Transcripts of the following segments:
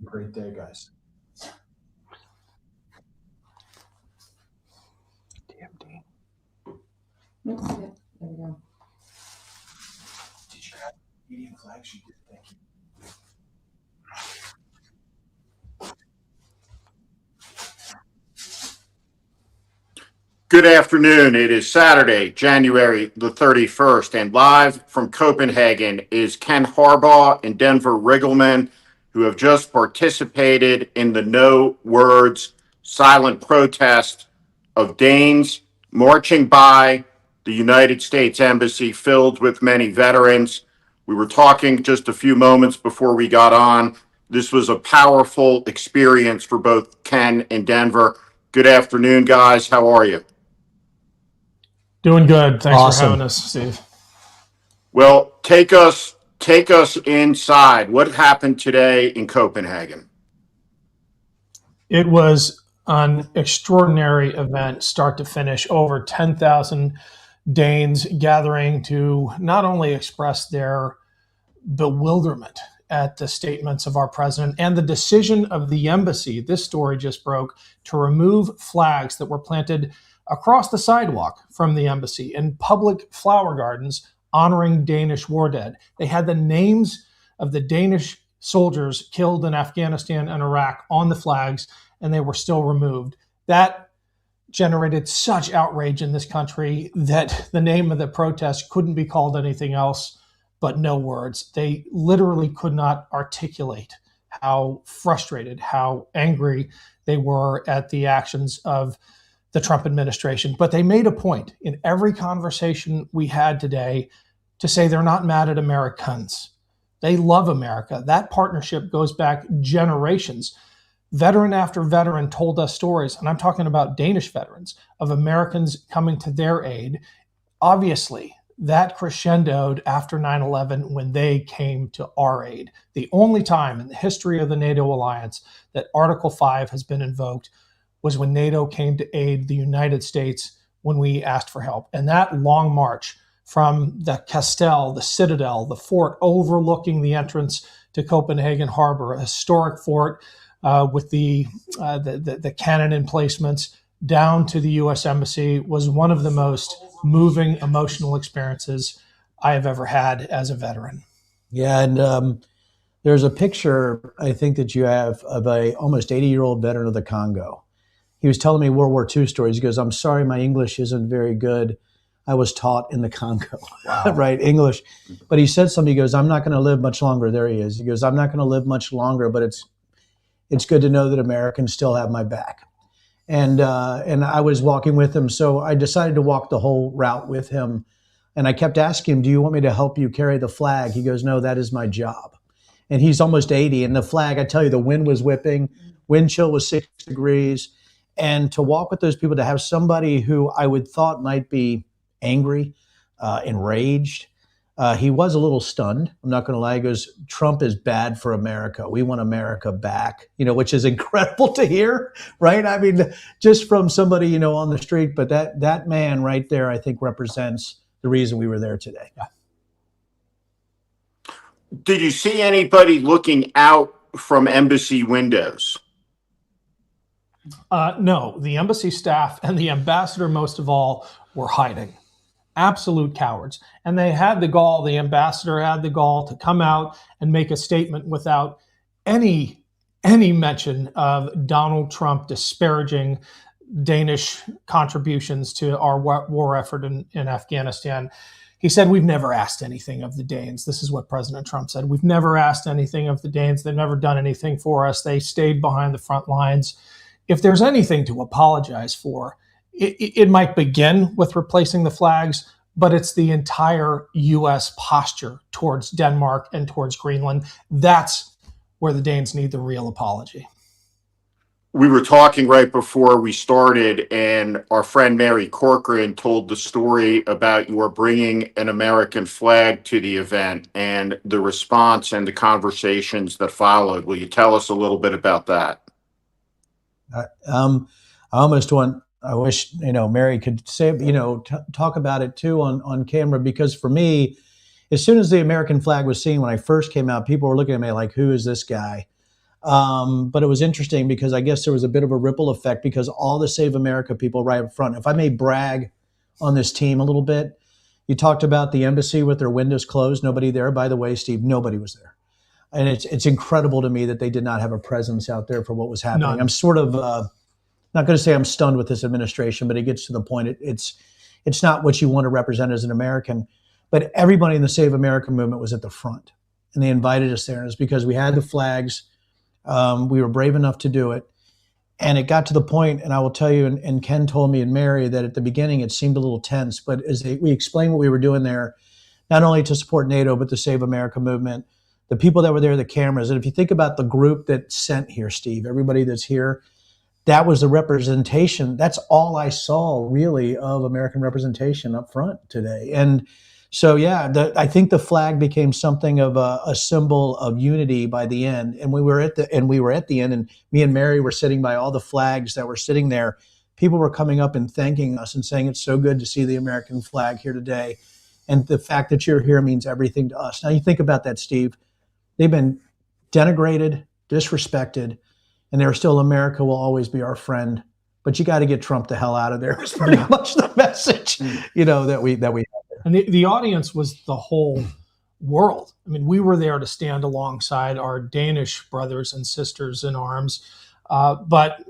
Great day, guys. DMD. There we go. Did you have medium flags? You did. Thank you. Good afternoon. It is Saturday, January the 31st, and live from Copenhagen is Ken Harbaugh and Denver Riggleman, who have just participated in the no words silent protest of Danes marching by the United States Embassy filled with many veterans. We were talking just a few moments before we got on. This was a powerful experience for both Ken and Denver. Good afternoon, guys. How are you? Doing good. Thanks Awesome. for having us, Steve. Well, take us inside. What happened today in Copenhagen? It was an extraordinary event, start to finish. Over 10,000 Danes gathering to not only express their bewilderment at the statements of our president and the decision of the embassy, this story just broke, to remove flags that were planted across the sidewalk from the embassy in public flower gardens honoring Danish war dead. They had the names of the Danish soldiers killed in Afghanistan and Iraq on the flags, and they were still removed. That generated such outrage in this country that the name of the protest couldn't be called anything else but no words. They literally could not articulate how frustrated, how angry they were at the actions of the Trump administration. But they made a point in every conversation we had today to say they're not mad at Americans. They love America. That partnership goes back generations. Veteran after veteran told us stories, and I'm talking about Danish veterans, of Americans coming to their aid. Obviously, that crescendoed after 9/11 when they came to our aid. The only time in the history of the NATO alliance that Article 5 has been invoked was when NATO came to aid the United States when we asked for help. And that long march from the Castel, the Citadel, the fort overlooking the entrance to Copenhagen Harbor, a historic fort with the cannon emplacements, down to the U.S. Embassy, was one of the most moving, emotional experiences I have ever had as a veteran. Yeah, and there's a picture, I think, that you have of a almost 80-year-old veteran of the Congo. He was telling me World War II stories. He goes, "I'm sorry, my English isn't very good. I was taught in the Congo," wow. Right, English. But he said something, he goes, "I'm not going to live much longer." There he is. He goes, "I'm not going to live much longer, but it's good to know that Americans still have my back." And I was walking with him, so I decided to walk the whole route with him. And I kept asking him, "Do you want me to help you carry the flag?" He goes, "No, that is my job." And he's almost 80, and the flag, I tell you, the wind was whipping, wind chill was 6 degrees. And to walk with those people, to have somebody who I would thought might be angry, enraged, he was a little stunned. I'm not going to lie. He goes, "Trump is bad for America. We want America back," which is incredible to hear, right? I mean, just from somebody, on the street, but that man right there, I think, represents the reason we were there today. Yeah. Did you see anybody looking out from embassy windows? No, the embassy staff and the ambassador, most of all, were hiding. Absolute cowards. And they had the gall, the ambassador had the gall to come out and make a statement without any mention of Donald Trump disparaging Danish contributions to our war effort in Afghanistan. He said, "We've never asked anything of the Danes." This is what President Trump said. "We've never asked anything of the Danes. They've never done anything for us. They stayed behind the front lines." If there's anything to apologize for, it might begin with replacing the flags, but it's the entire U.S. posture towards Denmark and towards Greenland. That's where the Danes need the real apology. We were talking right before we started, and our friend Mary Corcoran told the story about you were bringing an American flag to the event and the response and the conversations that followed. Will you tell us a little bit about that? I wish, Mary could say, talk about it too on camera, because for me, as soon as the American flag was seen, when I first came out, people were looking at me like, "Who is this guy?" But it was interesting because I guess there was a bit of a ripple effect because all the Save America people right up front, if I may brag on this team a little bit, you talked about the embassy with their windows closed, nobody there. By the way, Steve, nobody was there. And it's incredible to me that they did not have a presence out there for what was happening. None. I'm sort of not going to say I'm stunned with this administration, but it gets to the point. It's not what you want to represent as an American. But everybody in the Save America movement was at the front, and they invited us there. And it's because we had the flags. We were brave enough to do it. And it got to the point, and I will tell you, and Ken told me and Mary, that at the beginning it seemed a little tense. But as we explained what we were doing there, not only to support NATO, but the Save America movement, the people that were there, the cameras. And if you think about the group that sent here, Steve, everybody that's here, that was the representation. That's all I saw really of American representation up front today. And so, yeah, I think the flag became something of a symbol of unity by the end. And we were at the end, and me and Mary were sitting by all the flags that were sitting there. People were coming up and thanking us and saying, it's so good to see the American flag here today. And the fact that you're here means everything to us. Now you think about that, Steve. They've been denigrated, disrespected, and they're still, America will always be our friend. But you got to get Trump the hell out of there. It's pretty much the message, that we have there. And the audience was the whole world. I mean, we were there to stand alongside our Danish brothers and sisters in arms. But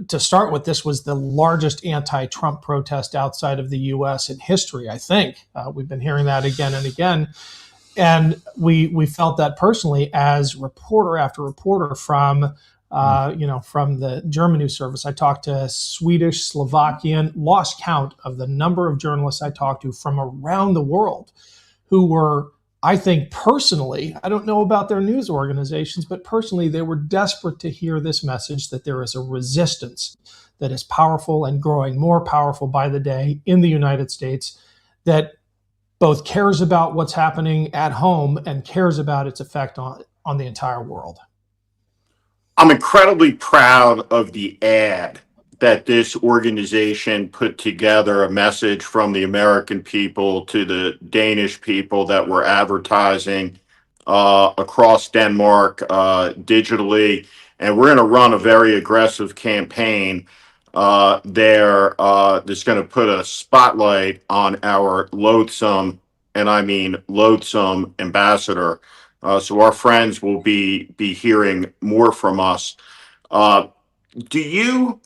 to start with, this was the largest anti-Trump protest outside of the U.S. in history, I think. We've been hearing that again and again. And we felt that personally as reporter after reporter from the German news service. I talked to Swedish, Slovakian, lost count of the number of journalists I talked to from around the world who were, I think personally, I don't know about their news organizations, but personally, they were desperate to hear this message that there is a resistance that is powerful and growing more powerful by the day in the United States that both cares about what's happening at home and cares about its effect on the entire world. I'm incredibly proud of the ad that this organization put together, a message from the American people to the Danish people that were advertising across Denmark digitally. And we're going to run a very aggressive campaign there that's going to put a spotlight on our loathsome, and I mean loathsome, ambassador. So our friends will be hearing more from us. Do you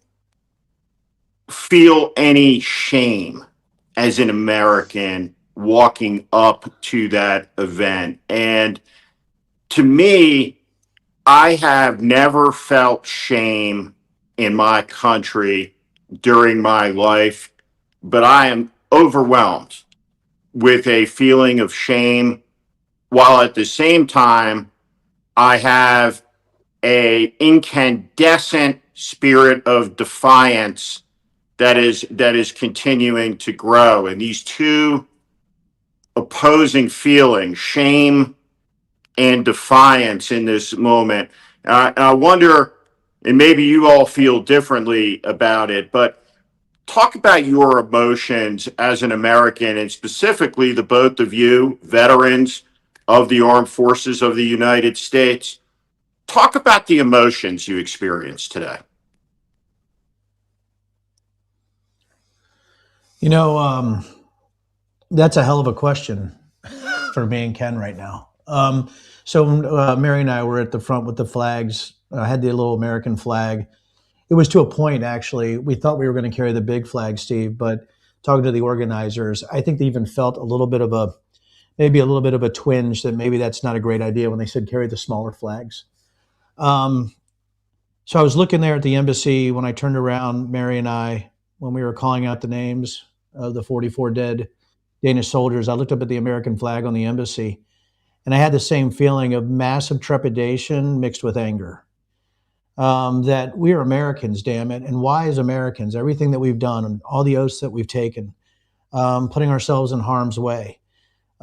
feel any shame as an American walking up to that event? And to me, I have never felt shame in my country during my life, but I am overwhelmed with a feeling of shame, while at the same time, I have a incandescent spirit of defiance that is continuing to grow. And these two opposing feelings, shame and defiance in this moment. I wonder, and maybe you all feel differently about it, but talk about your emotions as an American, and specifically the both of you, veterans of the armed forces of the United States. Talk about the emotions you experienced today. That's a hell of a question for me and Ken right now. So Mary and I were at the front with the flags. I had the little American flag. It was to a point, actually. We thought we were going to carry the big flag, Steve, but talking to the organizers, I think they even felt a little bit of a twinge that maybe that's not a great idea when they said carry the smaller flags. So I was looking there at the embassy when I turned around, Mary and I, when we were calling out the names of the 44 dead Danish soldiers, I looked up at the American flag on the embassy, and I had the same feeling of massive trepidation mixed with anger. That we are Americans, damn it. And why as Americans, everything that we've done and all the oaths that we've taken, putting ourselves in harm's way.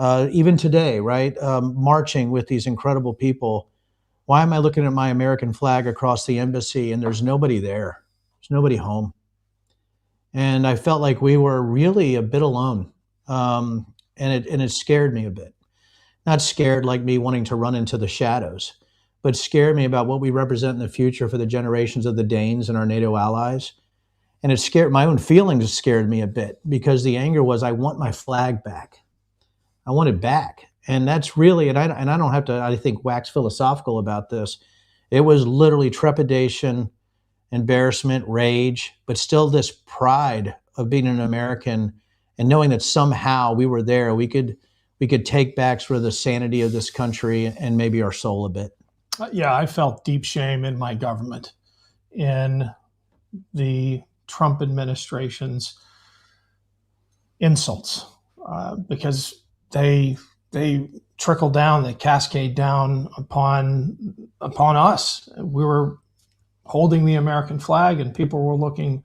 Even today, right? Marching with these incredible people. Why am I looking at my American flag across the embassy and there's nobody there? There's nobody home. And I felt like we were really a bit alone. And it scared me a bit. Not scared like me wanting to run into the shadows, but scared me about what we represent in the future for the generations of the Danes and our NATO allies. And it scared, my own feelings scared me a bit, because the anger was, I want my flag back. I want it back. And that's really, and I don't have to, I think, wax philosophical about this. It was literally trepidation, embarrassment, rage, but still this pride of being an American and knowing that somehow we were there. We could take back sort of the sanity of this country and maybe our soul a bit. Yeah, I felt deep shame in my government, in the Trump administration's insults, because they trickle down, they cascade down upon us. We were holding the American flag, and people were looking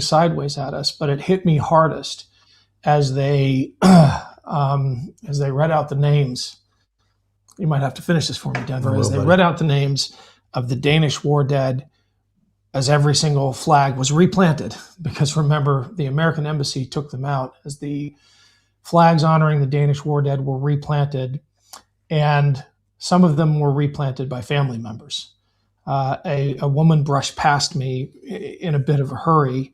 sideways at us. But it hit me hardest as they read out the names. You might have to finish this for me, Denver. As they read out the names of the Danish war dead, as every single flag was replanted, because remember, the American embassy took them out, as the flags honoring the Danish war dead were replanted, and some of them were replanted by family members. A woman brushed past me in a bit of a hurry,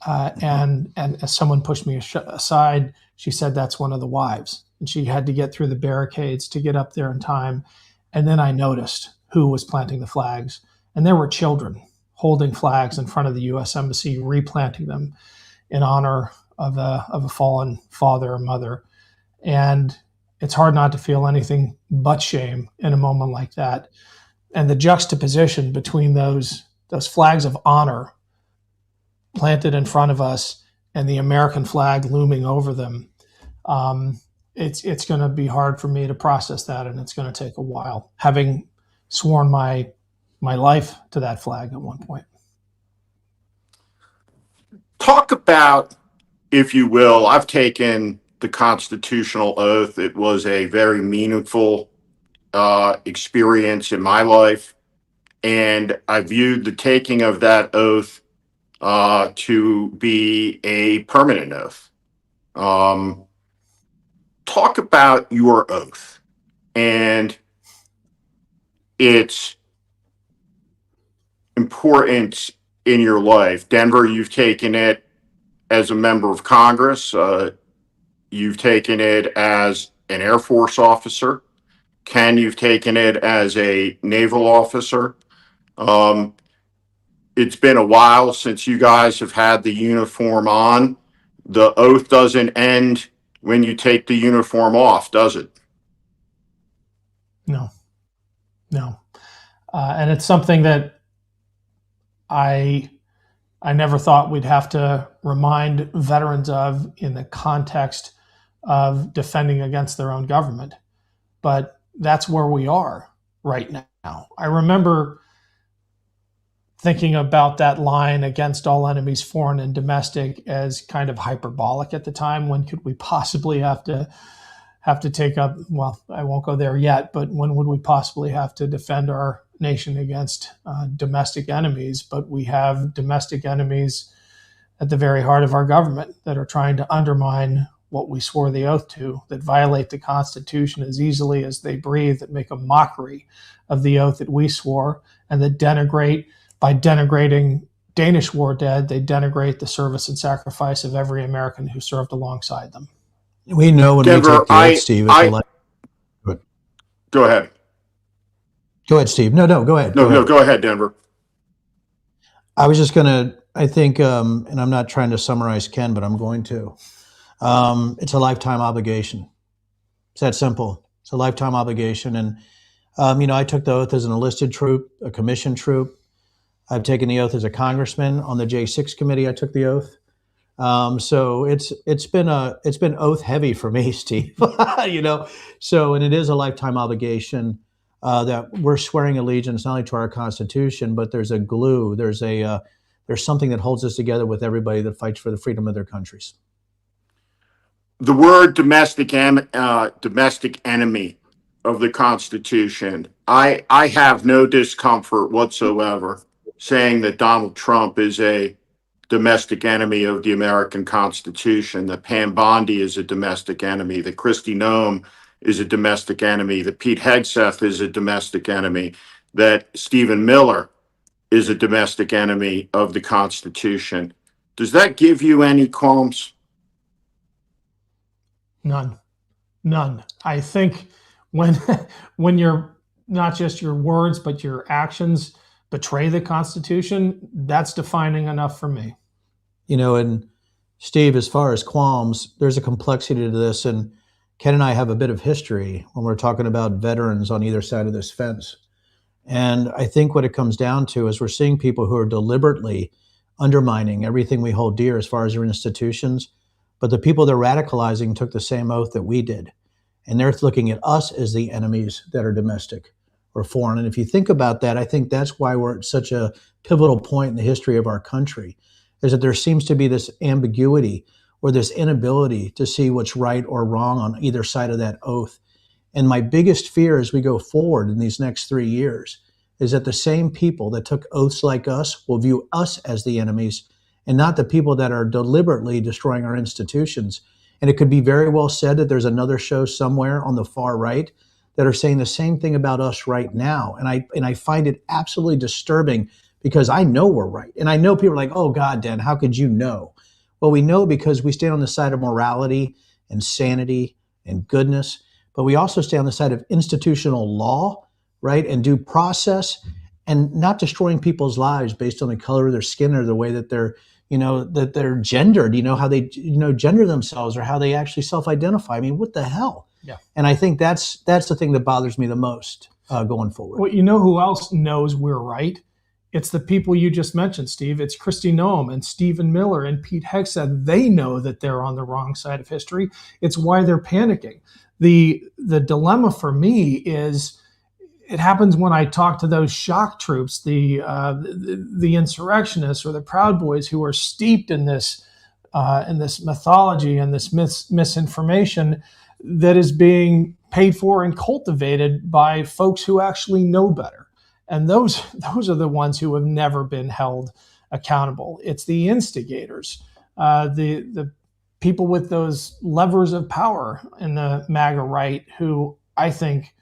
and as someone pushed me aside, she said, "That's one of the wives." And she had to get through the barricades to get up there in time. And then I noticed who was planting the flags, and there were children holding flags in front of the U.S. Embassy, replanting them in honor of a fallen father or mother. And it's hard not to feel anything but shame in a moment like that. And the juxtaposition between those flags of honor planted in front of us and the American flag looming over them, it's going to be hard for me to process that, and it's going to take a while, having sworn my life to that flag at one point. Talk about, if you will, I've taken the constitutional oath. It was a very meaningful experience in my life, and I viewed the taking of that oath to be a permanent oath. Talk about your oath and its importance in your life. Denver, you've taken it as a member of Congress. You've taken it as an Air Force officer. Ken, you've taken it as a naval officer. It's been a while since you guys have had the uniform on. The oath doesn't end when you take the uniform off, does it? No. And it's something that I never thought we'd have to remind veterans of in the context of defending against their own government. But that's where we are right now. I remember thinking about that line, against all enemies, foreign and domestic, as kind of hyperbolic at the time. When could we possibly have to take up, well, I won't go there yet, but when would we possibly have to defend our nation against domestic enemies? But we have domestic enemies at the very heart of our government that are trying to undermine what we swore the oath to, that violate the Constitution as easily as they breathe, that make a mockery of the oath that we swore, and that by denigrating Danish war dead, they denigrate the service and sacrifice of every American who served alongside them. We know when Denver, we take the oath, Steve. Go ahead. Go ahead, Steve. No, go ahead. No, go ahead, Denver. I was just going to, I think, and I'm not trying to summarize Ken, but I'm going to. It's a lifetime obligation. It's that simple. It's a lifetime obligation. And, I took the oath as an enlisted troop, a commissioned troop. I've taken the oath as a congressman on the J6 committee. I took the oath. So it's been oath heavy for me, Steve. So, and it is a lifetime obligation that we're swearing allegiance not only to our Constitution, but there's a glue. There's something that holds us together with everybody that fights for the freedom of their countries. The word domestic enemy of the Constitution. I have no discomfort whatsoever saying that Donald Trump is a domestic enemy of the American Constitution, that Pam Bondi is a domestic enemy, that Kristi Noem is a domestic enemy, that Pete Hegseth is a domestic enemy, that Stephen Miller is a domestic enemy of the Constitution. Does that give you any qualms? None. I think when when you're not just your words but your actions betray the Constitution, that's defining enough for me. You know, and Steve, as far as qualms, there's a complexity to this, and Ken and I have a bit of history when we're talking about veterans on either side of this fence. And I think what it comes down to is we're seeing people who are deliberately undermining everything we hold dear as far as our institutions, but the people they're radicalizing took the same oath that we did. And they're looking at us as the enemies that are domestic or foreign. And if you think about that, I think that's why we're at such a pivotal point in the history of our country, is that there seems to be this ambiguity or this inability to see what's right or wrong on either side of that oath. And my biggest fear as we go forward in these next 3 years is that the same people that took oaths like us will view us as the enemies and not the people that are deliberately destroying our institutions. And it could be very well said that there's another show somewhere on the far right that are saying the same thing about us right now. And I find it absolutely disturbing because I know we're right. And I know people are like, oh God, Dan, how could you know? Well, we know because we stand on the side of morality and sanity and goodness, but we also stay on the side of institutional law, right? And due process, and not destroying people's lives based on the color of their skin or the way that they're, that they're gendered, how they, gender themselves or how they actually self-identify. I mean, what the hell? Yeah. And I think that's the thing that bothers me the most going forward. Well, who else knows we're right? It's the people you just mentioned, Steve. It's Kristi Noem and Stephen Miller and Pete Hegseth. They know that they're on the wrong side of history. It's why they're panicking. The dilemma for me is it happens when I talk to those shock troops, the insurrectionists or the Proud Boys who are steeped in this mythology and this misinformation that is being paid for and cultivated by folks who actually know better. And those are the ones who have never been held accountable. It's the instigators, the people with those levers of power in the MAGA right who I think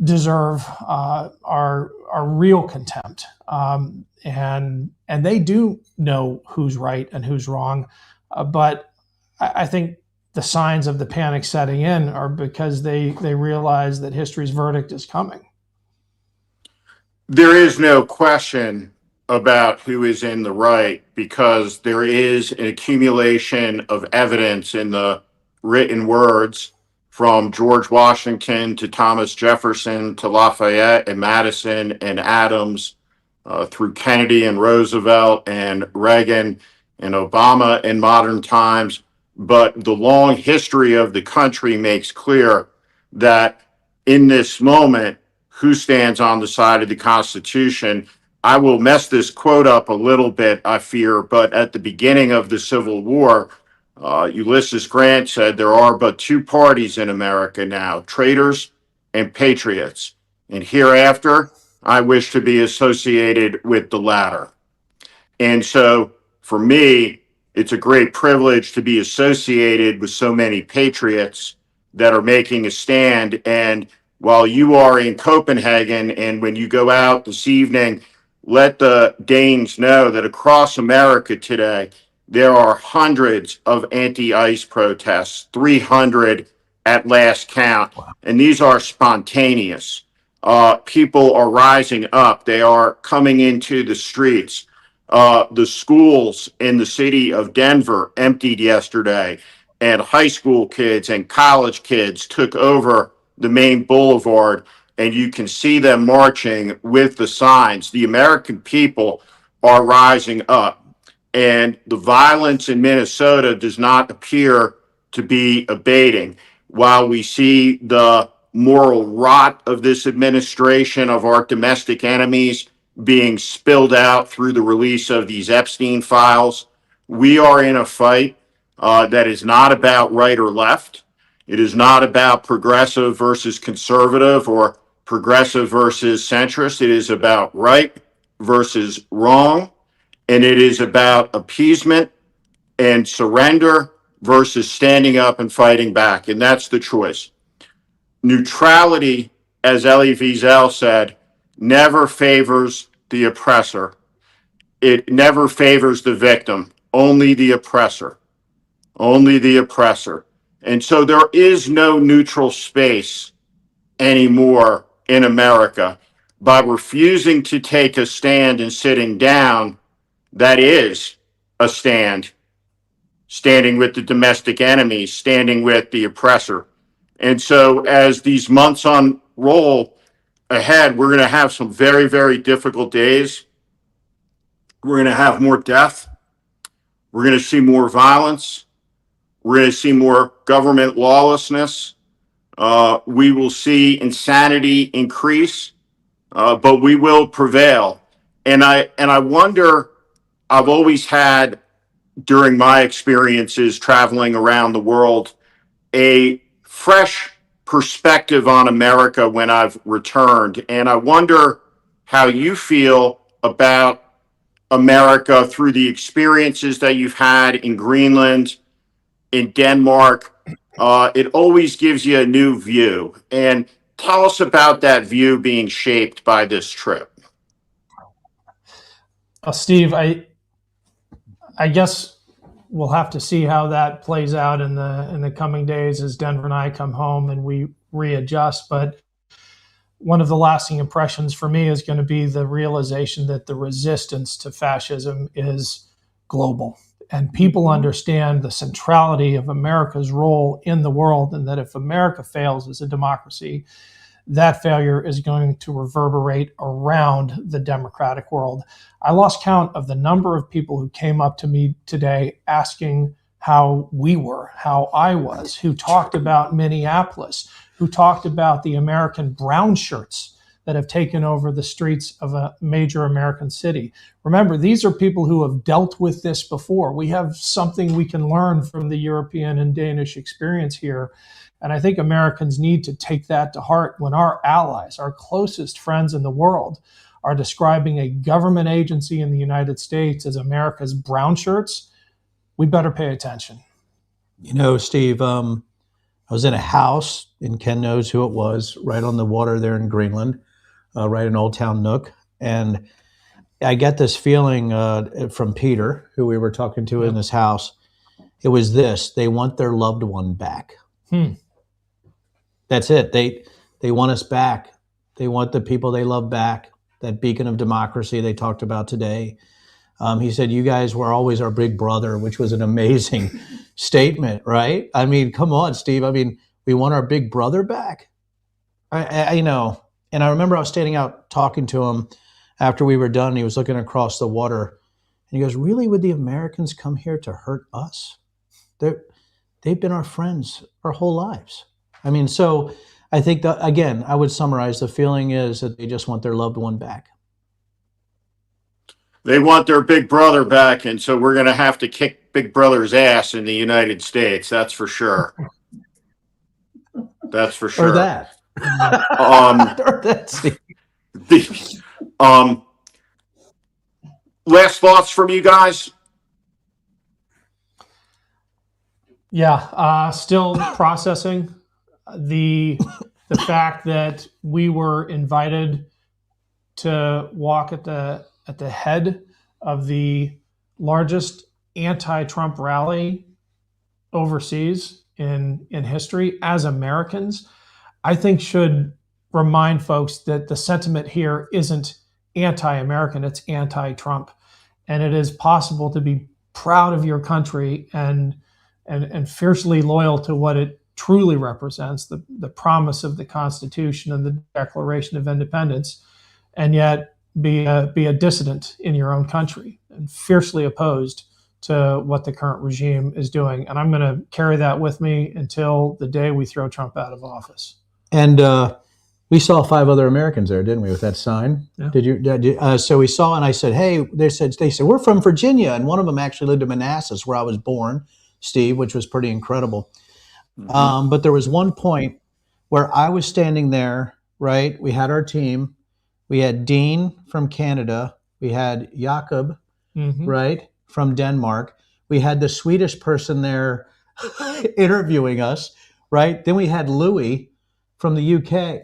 deserve our real contempt. And they do know who's right and who's wrong. But I think the signs of the panic setting in are because they realize that history's verdict is coming. There is no question about who is in the right because there is an accumulation of evidence in the written words from George Washington to Thomas Jefferson to Lafayette and Madison and Adams through Kennedy and Roosevelt and Reagan and Obama in modern times. But the long history of the country makes clear that in this moment, who stands on the side of the Constitution. I will mess this quote up a little bit, I fear, but at the beginning of the Civil War, Ulysses Grant said there are but two parties in America now, traitors and patriots. And hereafter, I wish to be associated with the latter. And so for me, it's a great privilege to be associated with so many patriots that are making a stand. And while you are in Copenhagen and when you go out this evening, let the Danes know that across America today, there are hundreds of anti-ICE protests, 300 at last count. Wow. And these are spontaneous. People are rising up. They are coming into the streets. The schools in the city of Denver emptied yesterday, and high school kids and college kids took over the main boulevard, and you can see them marching with the signs. The American people are rising up, and the violence in Minnesota does not appear to be abating. While we see the moral rot of this administration, of our domestic enemies, being spilled out through the release of these Epstein files, we are in a fight that is not about right or left. It is not about progressive versus conservative or progressive versus centrist. It is about right versus wrong. And it is about appeasement and surrender versus standing up and fighting back. And that's the choice. neutrality, as Elie Wiesel said, never favors the oppressor. It never favors the victim, only the oppressor, only the oppressor. And so there is no neutral space anymore in America. By refusing to take a stand and sitting down, that is a stand, standing with the domestic enemy, standing with the oppressor. And so as these months unroll ahead, we're going to have some very, very difficult days. We're going to have more death. We're going to see more violence. We're going to see more government lawlessness. We will see insanity increase, but we will prevail. And I wonder, I've always had, during my experiences traveling around the world, a fresh perspective on America when I've returned. And I wonder how you feel about America through the experiences that you've had in Greenland, in Denmark. It always gives you a new view. And tell us about that view being shaped by this trip. Steve, I guess we'll have to see how that plays out in the coming days as Denver and I come home and we readjust. But one of the lasting impressions for me is going to be the realization that the resistance to fascism is global. And people understand the centrality of America's role in the world, and that if America fails as a democracy, that failure is going to reverberate around the democratic world. I lost count of the number of people who came up to me today asking how we were, how I was, who talked about Minneapolis, who talked about the American brown shirts that have taken over the streets of a major American city. Remember, these are people who have dealt with this before. We have something we can learn from the European and Danish experience here. And I think Americans need to take that to heart when our allies, our closest friends in the world, are describing a government agency in the United States as America's brown shirts. We better pay attention. You know, Steve, I was in a house, and Ken knows who it was, right on the water there in Greenland, right in Old Town Nook. And I get this feeling from Peter, who we were talking to in this house. It was this: they want their loved one back. That's it. They want us back. They want the people they love back, that beacon of democracy they talked about today. He said, you guys were always our big brother, which was an amazing statement, right? I mean, come on, Steve. I mean, we want our big brother back. I know. And I remember I was standing out talking to him after we were done. He was looking across the water. And he goes, really, would the Americans come here to hurt us? They've been our friends our whole lives. I mean, so I think that, again, I would summarize the feeling is that they just want their loved one back. They want their big brother back, and so we're going to have to kick Big Brother's ass in the United States. That's for sure. That's for sure. Or that. Or that, Steve. Last thoughts from you guys? Yeah, still processing the fact that we were invited to walk at the head of the largest anti-Trump rally overseas in history as Americans, I think should remind folks that the sentiment here isn't anti-American, it's anti-Trump. And it is possible to be proud of your country and fiercely loyal to what it truly represents, the promise of the Constitution and the Declaration of Independence, and yet be a dissident in your own country and fiercely opposed to what the current regime is doing. And I'm going to carry that with me until the day we throw Trump out of office. And we saw 5 other Americans there, didn't we, with that sign? Yeah. Did you? So we saw, and I said, hey, they said, we're from Virginia. And one of them actually lived in Manassas, where I was born, Steve, which was pretty incredible. Mm-hmm. But there was one point where I was standing there, right? We had our team. We had Dean from Canada. We had Jakob, right, from Denmark. We had the Swedish person there interviewing us, right? Then we had Louis from the UK.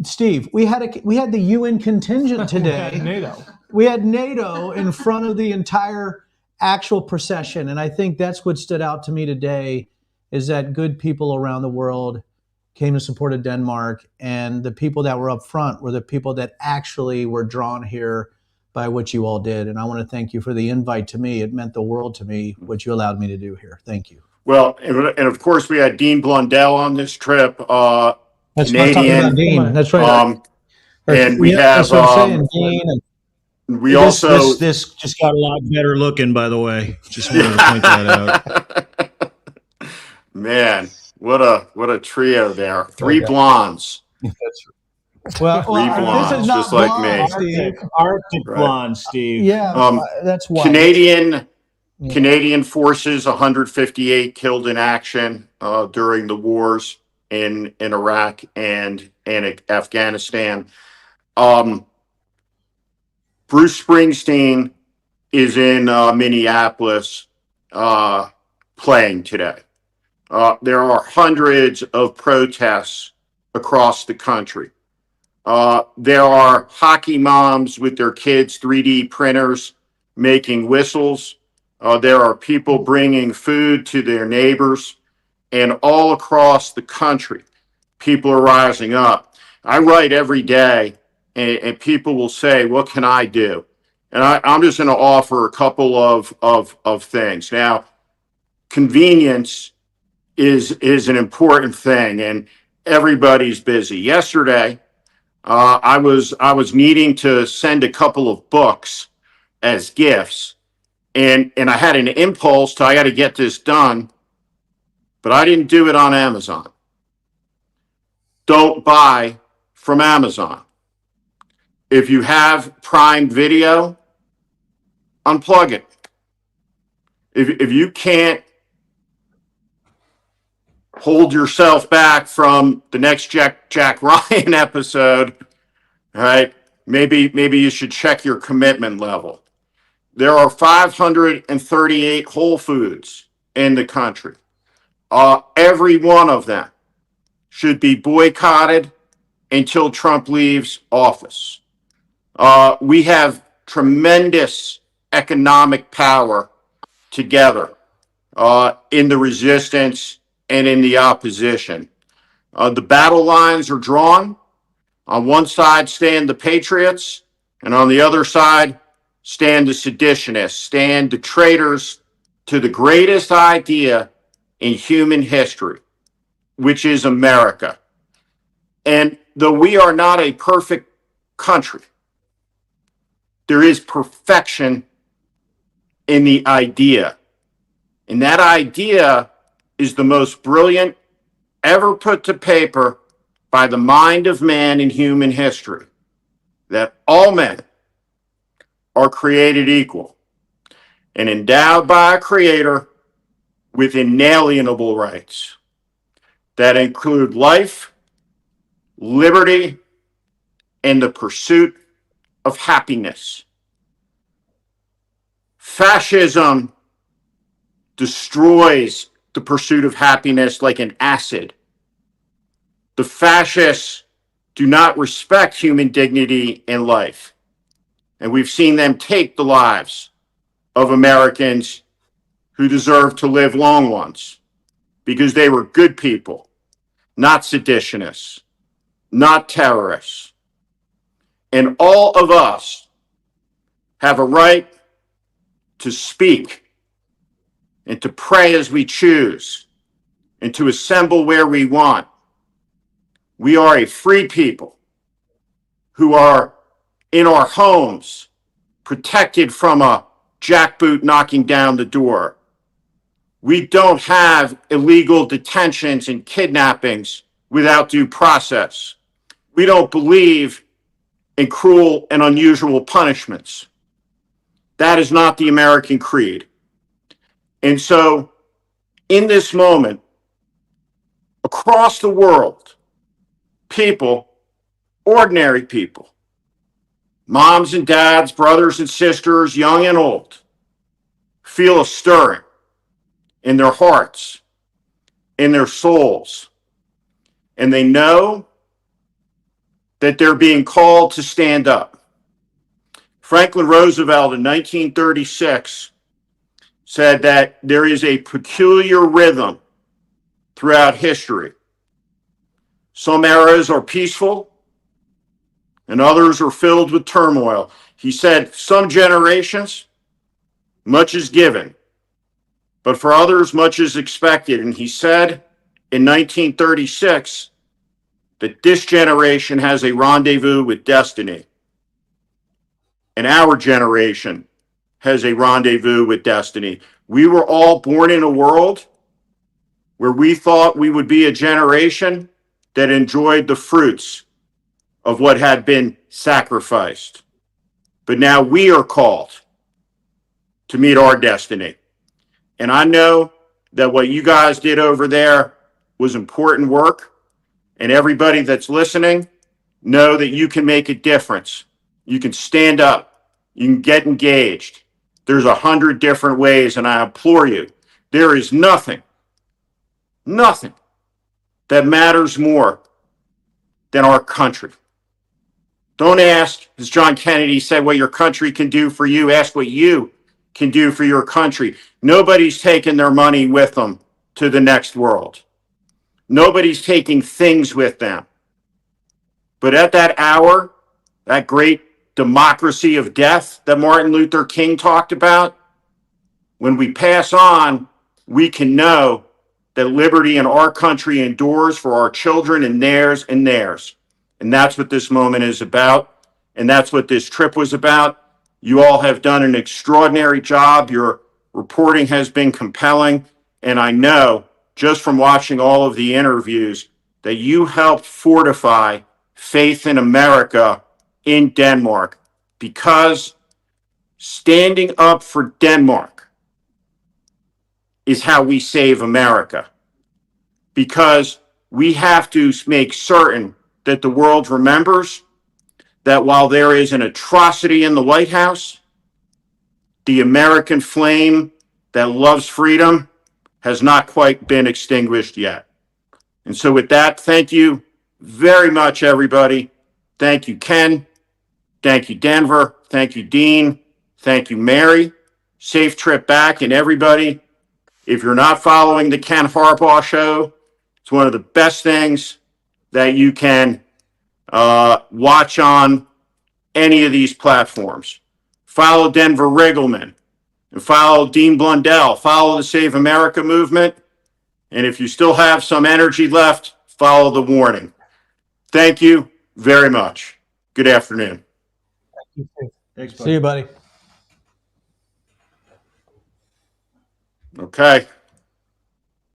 Steve, we had the UN contingent today. NATO. We had NATO in front of the entire actual procession. And I think that's what stood out to me today, is that good people around the world came to support Denmark, and the people that were up front were the people that actually were drawn here by what you all did. And I want to thank you for the invite to me. It meant the world to me, what you allowed me to do here. Thank you. Well, and of course we had Dean Blundell on this trip, That's Canadian. Dean. That's right. And we have, that's what I'm saying, Dean. we also, This just got a lot better looking, by the way. Just wanted to point that out. man, what a trio there. Three blondes. Well, Three blondes, this is not just like blonde, me. Steve. Arctic Right. blonde, Steve. Yeah, that's why. Canadian forces, 158 killed in action during the wars in Iraq and Afghanistan. Bruce Springsteen is in Minneapolis playing today. There are hundreds of protests across the country. There are hockey moms with their kids' 3D printers making whistles. There are people bringing food to their neighbors, and all across the country, people are rising up. I write every day, and people will say, what can I do? And I'm just going to offer a couple of things. Now, convenience is an important thing, and everybody's busy. Yesterday, I was needing to send a couple of books as gifts, and I had an impulse to, I got to get this done, but I didn't do it on Amazon. Don't buy from Amazon. If you have Prime Video, unplug it. If you can't hold yourself back from the next Jack Ryan episode, all right, maybe you should check your commitment level. There are 538 Whole Foods in the country. Every one of them should be boycotted until Trump leaves office. We have tremendous economic power together in the resistance and in the opposition. The battle lines are drawn. On one side stand the patriots, and on the other side stand the seditionists, stand the traitors to the greatest idea in human history, which is America. And though we are not a perfect country, there is perfection in the idea. And that idea is the most brilliant ever put to paper by the mind of man in human history, that all men are created equal and endowed by a creator with inalienable rights that include life, liberty, and the pursuit of happiness. Fascism destroys the pursuit of happiness like an acid. The fascists do not respect human dignity and life. And we've seen them take the lives of Americans who deserve to live long ones because they were good people, not seditionists, not terrorists. And all of us have a right to speak and to pray as we choose and to assemble where we want. We are a free people who are in our homes, protected from a jackboot knocking down the door. We don't have illegal detentions and kidnappings without due process. We don't believe in cruel and unusual punishments. That is not the American creed. And so, in this moment, across the world, people, ordinary people, moms and dads, brothers and sisters, young and old, feel a stirring in their hearts, in their souls. And they know that they're being called to stand up. Franklin Roosevelt in 1936 said that there is a peculiar rhythm throughout history. Some eras are peaceful and others are filled with turmoil. He said, some generations, much is given, but for others, much is expected. And he said in 1936 that this generation has a rendezvous with destiny. And our generation has a rendezvous with destiny. We were all born in a world where we thought we would be a generation that enjoyed the fruits of what had been sacrificed. But now we are called to meet our destiny. And I know that what you guys did over there was important work. And everybody that's listening, know that you can make a difference. You can stand up. You can get engaged. There's 100 different ways, and I implore you, there is nothing that matters more than our country. Don't ask, as John Kennedy said, what your country can do for you. Ask what you can do for your country. Nobody's taking their money with them to the next world. Nobody's taking things with them. But at that hour, that great democracy of death that Martin Luther King talked about, when we pass on, we can know that liberty in our country endures for our children and theirs and theirs. And that's what this moment is about. And that's what this trip was about. You all have done an extraordinary job. Your reporting has been compelling. And I know, just from watching all of the interviews, that you helped fortify faith in America in Denmark, because standing up for Denmark is how we save America. Because we have to make certain that the world remembers that while there is an atrocity in the White House, the American flame that loves freedom has not quite been extinguished yet. And so with that, thank you very much, everybody. Thank you, Ken. Thank you, Denver. Thank you, Dean. Thank you, Mary. Safe trip back. And everybody, if you're not following the Ken Harbaugh Show, it's one of the best things that you can watch on any of these platforms. Follow Denver Riggleman and follow Dean Blundell. Follow the Save America movement. And if you still have some energy left, follow the warning. Thank you very much. Good afternoon. Thanks, buddy. See you, buddy. Okay.